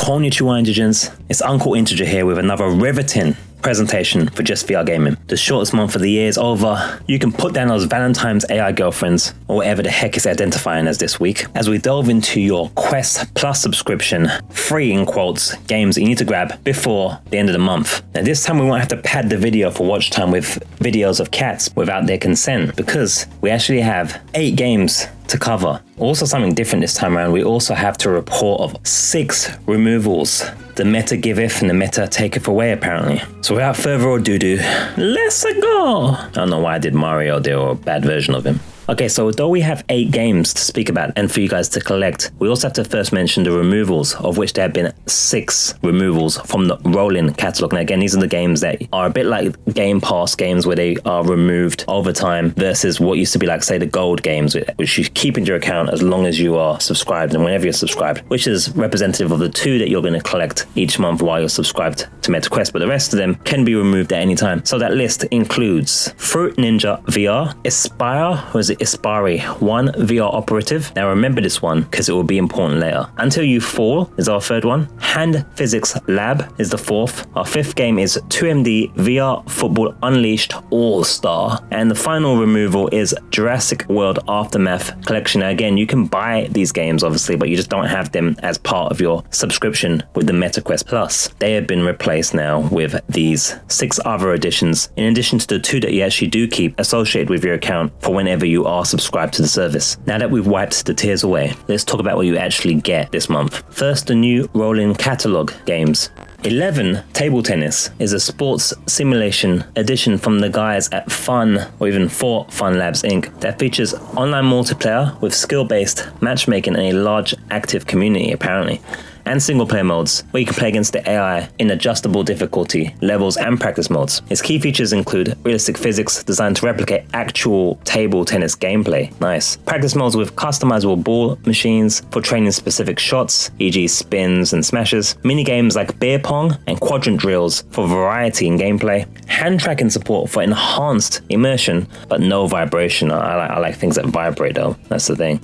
Konnichiwa Indigents, it's Uncle Integer here with another riveting presentation for JustVRGaming. The shortest month of the year is over. You can put down those Valentine's AI girlfriends, or whatever the heck it's identifying as this week, as we delve into your Quest Plus subscription, free in quotes, games that you need to grab before the end of the month. Now this time we won't have to pad the video for Watchtime with videos of cats without their consent, because we actually have 8 games to cover. Also something different this time around, we also have to report of 6 removals. The meta giveth and the meta taketh away, apparently. So without further ado, let's go! I don't know why I did Mario there, or a bad version of him. Okay, so although we have 8 games to speak about and for you guys to collect, we also have to first mention the removals, of which there have been 6 removals from the rolling catalogue. Now again, these are the games that are a bit like Game Pass games where they are removed over time versus what used to be like, say, the gold games, which you keep in your account as long as you are subscribed and whenever you're subscribed, which is representative of the 2 that you're going to collect each month while you're subscribed to MetaQuest, but the rest of them can be removed at any time. So that list includes Fruit Ninja VR, Espire, or is it Espire 1 VR Operative. Now remember this one because it will be important later. Until You Fall is our 3rd one. Hand Physics Lab is the 4th. Our 5th game is 2MD VR Football Unleashed All-Star. And the final removal is Jurassic World Aftermath Collection. Now again, you can buy these games obviously, but you just don't have them as part of your subscription with the MetaQuest Plus. They have been replaced now with these 6 other editions, in addition to the 2 that you actually do keep associated with your account for whenever you are subscribed to the service. Now that we've wiped the tears away, let's talk about what you actually get this month. First, the new rolling catalog games. 11 Table Tennis is a sports simulation edition from the guys at Fun, or even for Fun Labs Inc. that features online multiplayer with skill-based matchmaking and a large active community apparently, and single player modes where you can play against the AI in adjustable difficulty levels and practice modes. Its key features include realistic physics designed to replicate actual table tennis gameplay. Nice. Practice modes with customizable ball machines for training specific shots, e.g. spins and smashes. Mini games like beer pong and quadrant drills for variety in gameplay. Hand tracking support for enhanced immersion, but no vibration. I like things that vibrate though, that's the thing.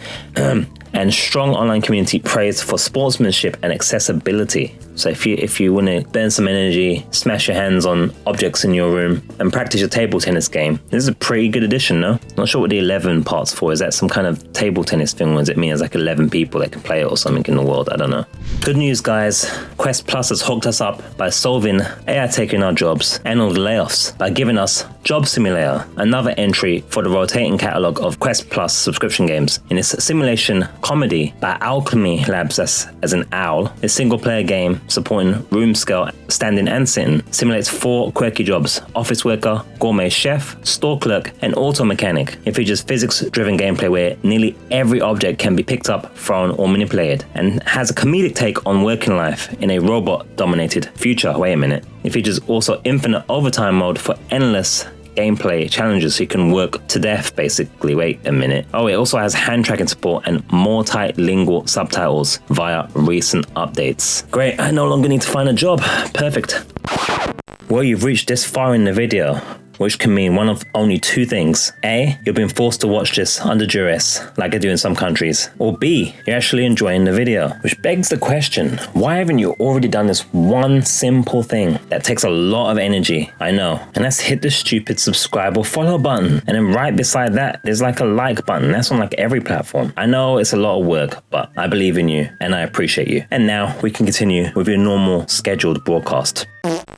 And strong online community praise for sportsmanship and accessibility. So if you want to burn some energy, smash your hands on objects in your room and practice your table tennis game, this is a pretty good addition, no? Not sure what the 11 part's for. Is that some kind of table tennis thing, or does it mean there's like 11 people that can play it or something in the world? I don't know. Good news, guys. Quest Plus has hooked us up by solving AI taking our jobs and all the layoffs by giving us Job Simulator, another entry for the rotating catalogue of Quest Plus subscription games. In this simulation comedy by Alchemy Labs as an owl, a single-player game supporting room scale, standing and sitting, simulates 4 quirky jobs: office worker, gourmet chef, store clerk, and auto mechanic. It features physics-driven gameplay where nearly every object can be picked up, thrown, or manipulated, and has a comedic take on working life in a robot-dominated future. Wait a minute. It features also infinite overtime mode for endless gameplay challenges, so you can work to death basically. Wait a minute. Oh, it also has hand tracking support and multilingual subtitles via recent updates. Great, I no longer need to find a job. Perfect. Well, you've reached this far in the video, which can mean one of only 2 things. A, you're being forced to watch this under duress, like they do in some countries. Or B, you're actually enjoying the video. Which begs the question, why haven't you already done this one simple thing that takes a lot of energy? I know. And that's hit the stupid subscribe or follow button. And then right beside that, there's like a like button. That's on like every platform. I know it's a lot of work, but I believe in you and I appreciate you. And now we can continue with your normal scheduled broadcast.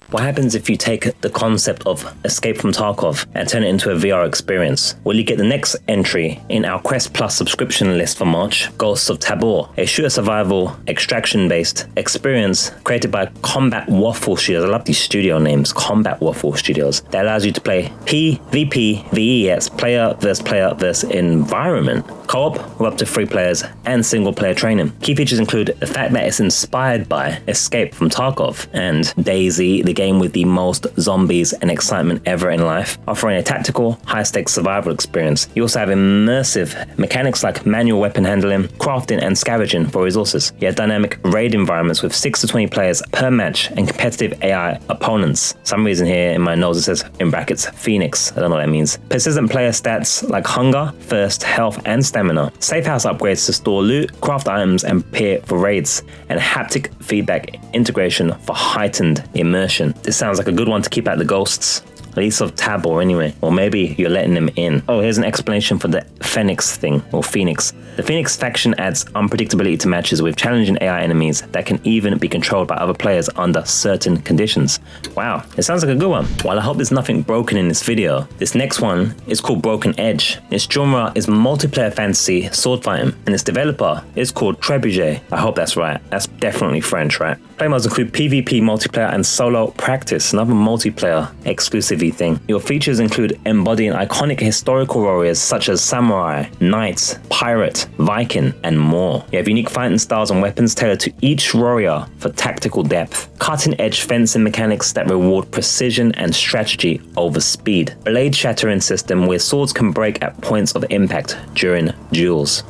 What happens if you take the concept of Escape from Tarkov and turn it into a VR experience? Well, you get the next entry in our Quest Plus subscription list for March, Ghosts of Tabor, a shooter survival extraction-based experience created by Combat Waffle Studios. I love these studio names, Combat Waffle Studios. That allows you to play PvP VES, player versus environment, co-op with up to 3 players, and single-player training. Key features include the fact that it's inspired by Escape from Tarkov and Daisy, the game with the most zombies and excitement ever in life, offering a tactical, high-stakes survival experience. You also have immersive mechanics like manual weapon handling, crafting, and scavenging for resources. You have dynamic raid environments with 6 to 20 players per match and competitive AI opponents. Some reason here in my notes it says, in brackets, Phoenix. I don't know what that means. Persistent player stats like hunger, thirst, health, and stamina stamina, safe house upgrades to store loot, craft items, and prepare for raids, and haptic feedback integration for heightened immersion. This sounds like a good one to keep out the ghosts. At least of Tabor anyway. Or maybe you're letting them in. Oh, here's an explanation for the Phoenix thing, or Phoenix. The Phoenix faction adds unpredictability to matches with challenging AI enemies that can even be controlled by other players under certain conditions. Wow, it sounds like a good one. While I hope there's nothing broken in this video, this next one is called Broken Edge. Its genre is multiplayer fantasy sword fighting, and its developer is called Trebuchet. I hope that's right. That's definitely French, right? Play modes include PvP multiplayer and solo practice, another multiplayer exclusive thing. Your features include embodying iconic historical warriors such as samurai, knights, pirate, Viking, and more. You have unique fighting styles and weapons tailored to each warrior for tactical depth. Cutting-edge fencing mechanics that reward precision and strategy over speed. Blade shattering system where swords can break at points of impact during duels.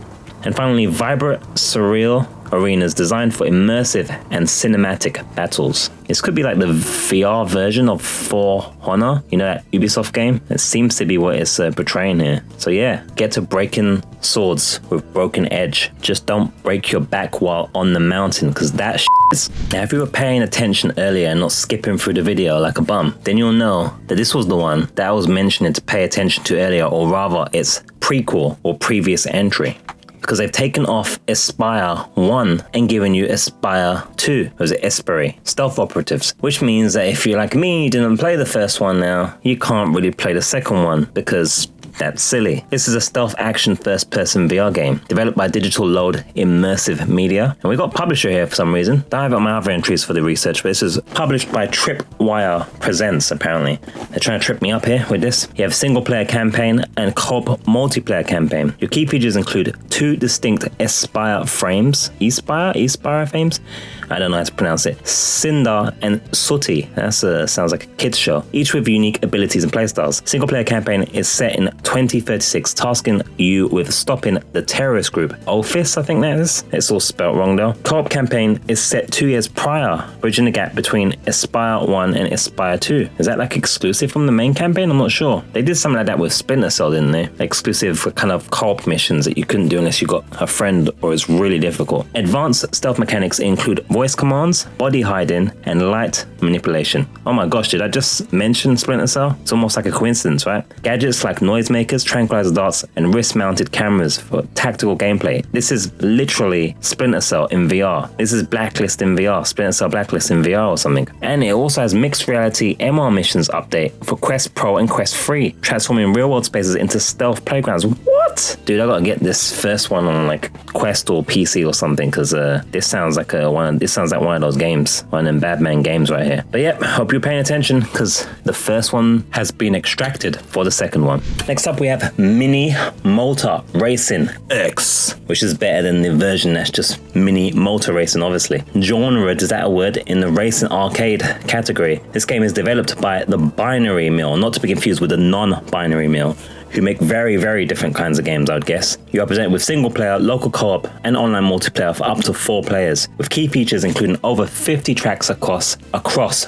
And finally, vibrant, surreal arenas designed for immersive and cinematic battles. This could be like the VR version of For Honor, you know, that Ubisoft game? It seems to be what it's portraying here. So yeah, get to breaking swords with Broken Edge. Just don't break your back while on the mountain, because that is... Now, if you were paying attention earlier and not skipping through the video like a bum, then you'll know that this was the one that I was mentioning to pay attention to earlier, or rather its prequel or previous entry. Because they've taken off Espire 1 and given you Espire 2, or is it Espire, Stealth Operatives, which means that if you're like me, you didn't play the first one now, you can't really play the second one, because that's silly. This is a stealth action first-person VR game developed by Digital Load Immersive Media, and we got publisher here for some reason. Don't have my other entries for the research, but this is published by Tripwire Presents. Apparently, they're trying to trip me up here with this. You have single-player campaign and co-op multiplayer campaign. Your key features include 2 distinct Espire frames, Espire frames. I don't know how to pronounce it. Cinder and Sooty. That sounds like a kids show. Each with unique abilities and playstyles. Single-player campaign is set in 2036, tasking you with stopping the terrorist group Office, I think that is. It's all spelled wrong though. Co-op campaign is set 2 years prior, bridging the gap between Espire 1 and Espire 2. Is that like exclusive from the main campaign? I'm not sure. They did something like that with Splinter Cell, didn't they? Exclusive for kind of co-op missions that you couldn't do unless you got a friend or it's really difficult. Advanced stealth mechanics include voice commands, body hiding, and light manipulation. Oh my gosh, did I just mention Splinter Cell? It's almost like a coincidence, right? Gadgets like noisemakers, tranquilizer darts, and wrist-mounted cameras for tactical gameplay. This is literally Splinter Cell in VR. This is Blacklist in VR, Splinter Cell Blacklist in VR or something. And it also has mixed reality MR missions update for Quest Pro and Quest 3, transforming real-world spaces into stealth playgrounds. What? Dude, I gotta get this first one on like Quest or PC or something, because this sounds like one of those games, one of them Batman games right here. But yeah, hope you're paying attention, because the first one has been extracted for the second one. Next up, we have Mini Motor Racing X, which is better than the version that's just Mini Motor Racing, obviously. Genre, is that a word? In the racing arcade category. This game is developed by the Binary Mill, not to be confused with the non-binary mill, who make very, very different kinds of games, I would guess. You are presented with single player, local co-op, and online multiplayer for up to 4 players, with key features including over 50 tracks across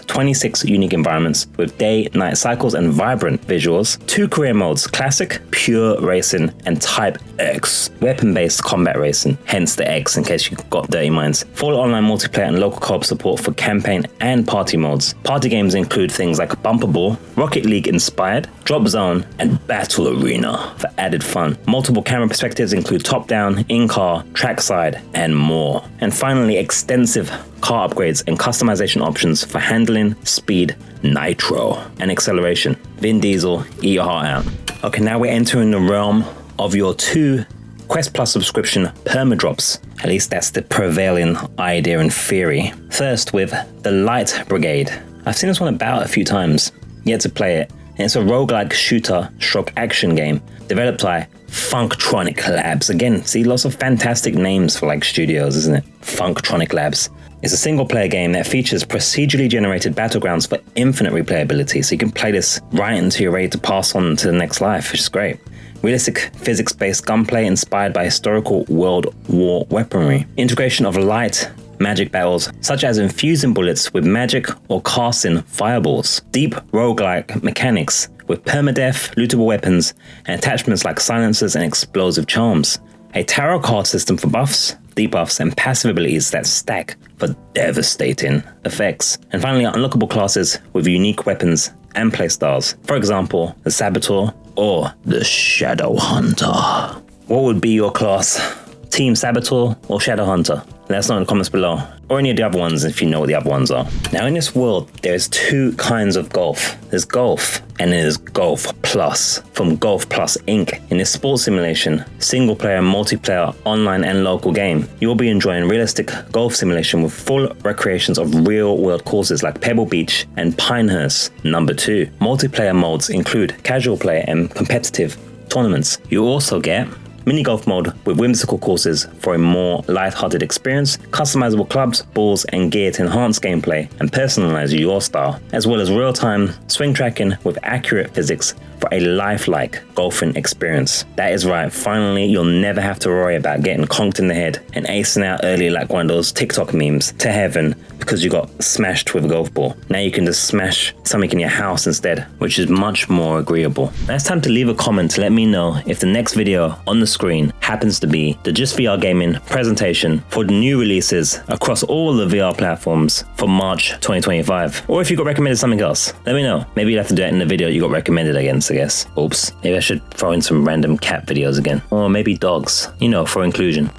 26 unique environments, with day, night cycles, and vibrant visuals, 2 career modes, classic, pure racing, and type X, weapon-based combat racing, hence the X in case you got dirty minds. Full online multiplayer and local co-op support for campaign and party modes. Party games include things like Bumper Ball, Rocket League inspired, Drop Zone, and Battle Arena for added fun. Multiple camera perspectives include top-down, in-car, trackside, and more. And finally, extensive car upgrades and customization options for handling, speed, nitro, and acceleration. Vin Diesel, eat your heart out. Okay, now we're entering the realm of your 2 Quest Plus subscription permadrops. At least that's the prevailing idea and theory. First with the Light Brigade. I've seen this one about a few times, yet to play it. And it's a roguelike shooter/action game developed by Funktronic Labs. Again, see, lots of fantastic names for like studios, isn't it? Funktronic Labs. It's a single player game that features procedurally generated battlegrounds for infinite replayability, so you can play this right until you're ready to pass on to the next life, which is great. Realistic physics-based gunplay inspired by historical World War weaponry. Integration of light magic battles, such as infusing bullets with magic or casting fireballs. Deep roguelike mechanics with permadeath, lootable weapons, and attachments like silencers and explosive charms. A tarot card system for buffs, debuffs, and passive abilities that stack for devastating effects. And finally, unlockable classes with unique weapons and playstyles. For example, the Saboteur or the Shadow Hunter. What would be your class? Team Saboteur or Shadow Hunter? Let us know in the comments below, or any of the other ones if you know what the other ones are. Now in this world, there's two kinds of golf. There's golf and there's Golf Plus from Golf Plus Inc. In this sports simulation, single player, multiplayer, online and local game, you will be enjoying realistic golf simulation with full recreations of real world courses like Pebble Beach and Pinehurst. Number 2, multiplayer modes include casual play and competitive tournaments. You also get mini golf mode with whimsical courses for a more light-hearted experience, customizable clubs, balls and gear to enhance gameplay and personalize your style, as well as real-time swing tracking with accurate physics for a lifelike golfing experience. That is right, finally you'll never have to worry about getting conked in the head and acing out early like one of those TikTok memes to heaven because you got smashed with a golf ball. Now you can just smash something in your house instead, which is much more agreeable. Now it's time to leave a comment to let me know if the next video on the screen happens to be the JustVRGaming presentation for the new releases across all the VR platforms for March 2025. Or if you got recommended something else, let me know. Maybe you'll have to do it in the video you got recommended against, I guess. Oops, maybe I should throw in some random cat videos again. Or maybe dogs, you know, for inclusion.